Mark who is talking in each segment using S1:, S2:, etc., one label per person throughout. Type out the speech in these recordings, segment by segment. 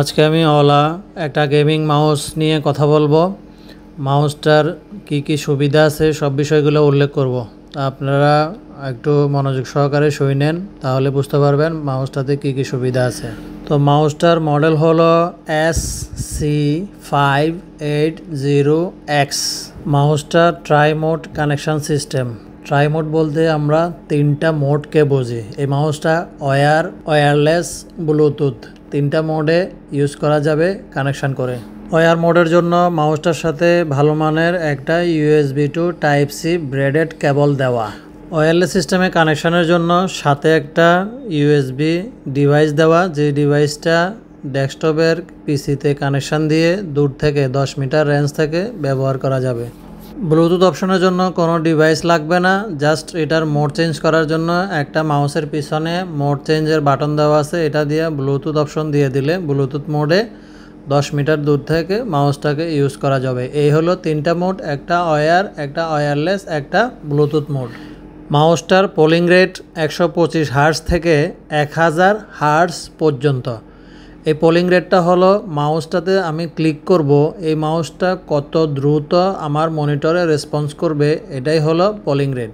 S1: আজকে আমি ওলা একটা গেমিং মাউস নিয়ে কথা বলবো। মাউসটার কি কি সুবিধা আছে সব বিষয়গুলো উল্লেখ করব। আপনারা একটু মনোযোগ সহকারে শুনেন, তাহলে বুঝতে পারবেন মাউসটাতে কি কি সুবিধা আছে। তো মাউসটার মডেল হলো SC580X। মাউসটা tri mode connection system. Tri mode বলতে আমরা তিনটা মোডকে বুঝি। এই মাউসটা ওয়্যারলেস, ব্লুটুথ তিনটা মোডে ইউজ করা যাবে কানেকশন করে। ওয়্যার মোডের জন্য মাউসটার সাথে ভালো মানের একটা USB two type C braided cable দেওয়া। ওয়্যারলেস সিস্টেমে কানেকশনের জন্য সাথে একটা USB ডিভাইস দেওয়া, যে ডিভাইসটা ডেস্কটপের পিসিতে কানেকশন দিয়ে দূর থেকে 10 মিটার রেঞ্জ থেকে ব্যবহার করা যাবে। ব্লুটুথ অপশনের জন্য কোনো ডিভাইস লাগবে না, জাস্ট এটার মোড চেঞ্জ করার জন্য একটা মাউসের পিছনে মোড চেঞ্জের বাটন দেওয়া আছে, এটা দিয়ে ব্লুটুথ অপশন দিয়ে দিলে ব্লুটুথ মোডে 10 মিটার দূর থেকে মাউসটাকে ইউজ করা যাবে। এই হলো তিনটা মোড, একটা একটা ওয়্যারলেস, একটা ব্লুটুথ মোড। মাউসটার পোলিং রেট 125 হার্টজ থেকে 1000 হার্টজ পর্যন্ত। এই পোলিং রেটটা হলো মাউসটাতে আমি ক্লিক করব, এই মাউসটা কত দ্রুত আমার মনিটরে রেসপন্স করবে, এটাই হলো পোলিং রেট।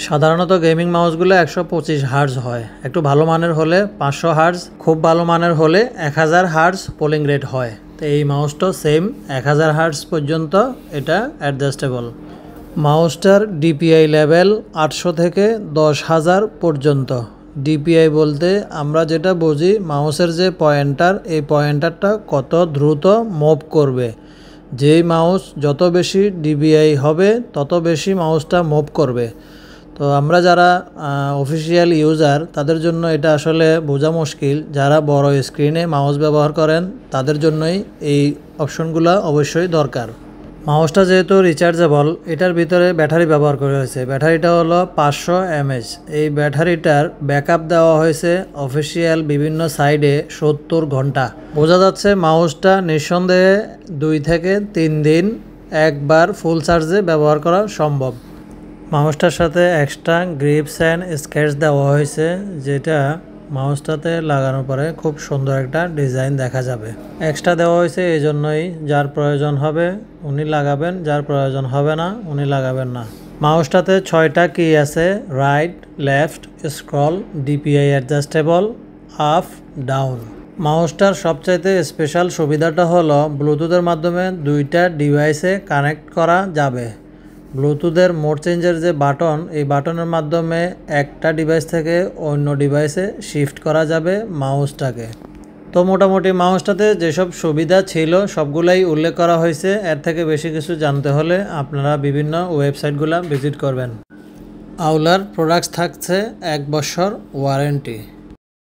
S1: সাধারণত গেমিং মাউসগুলো 125 হার্টজ হয়, একটু ভালো মানের হলে 500 হার্টজ, খুব ভালো মানের হলে 1000 হার্টজ পোলিং রেট হয়। তো এই মাউসটা সেম 1000 হার্টজ পর্যন্ত এটা অ্যাডজাস্টেবল। মাউসটার DPI লেভেল 800 থেকে 10,000 পর্যন্ত। DPI বলতে আমরা যেটা বুঝি মাউসের যে পয়েন্টার, এই পয়েন্টারটা কত দ্রুত মুভ করবে। যেই মাউস যত বেশি DPI হবে তত বেশি মাউসটা মুভ করবে। তো আমরা যারা অফিসিয়াল ইউজার তাদের জন্য এটা আসলে বোঝা মুশকিল। যারা বড় স্ক্রিনে মাউস ব্যবহার করেন তাদের জন্যই এই অপশনগুলো অবশ্যই দরকার। মাউসটা যেহেতু রিচার্জেবল, এটার ভিতরে ব্যাটারি ব্যবহার করা হয়েছে। ব্যাটারিটা হলো 500 mAh। এই ব্যাটারিটার ব্যাকআপ দেওয়া হয়েছে অফিসিয়াল বিভিন্ন সাইডে 70 ঘন্টা। বোঝা যাচ্ছে মাউসটা নিঃসন্দেহে 2 থেকে 3 দিন একবার ফুল চার্জে ব্যবহার করা সম্ভব। মাউসটার সাথে এক্সট্রা গ্রিপস অ্যান্ড স্কেচ দেওয়া হয়েছে, যেটা মাউসটাতে লাগানোর পরে খুব সুন্দর একটা ডিজাইন দেখা যাবে। এক্সট্রা দেওয়া হয়েছে এই জন্যই, যার প্রয়োজন হবে উনি লাগাবেন, যার প্রয়োজন হবে না উনি লাগাবেন না। মাউসটাতে 6টা কি আছে, right, left, scroll, DPI adjustable, up, down. মাউসটার সবচাইতে স্পেশাল সুবিধাটা হলো ব্লুটুথের মাধ্যমে 2টা ডিভাইসে কানেক্ট করা যাবে। ব্লুটুথের মোড চেঞ্জের যে বাটন, এই বাটনের মাধ্যমে একটা ডিভাইস থেকে অন্য ডিভাইসে শিফট করা যাবে মাউসটাকে। তো মোটামুটি মাউসটাতে যেসব সুবিধা ছিল সবগুলাই উল্লেখ করা হয়েছে। এর থেকে বেশি কিছু জানতে হলে আপনারা বিভিন্ন ওয়েবসাইটগুলো ভিজিট করবেন। আওলার প্রোডাক্টস থাকছে 1 বছর ওয়ারেন্টি।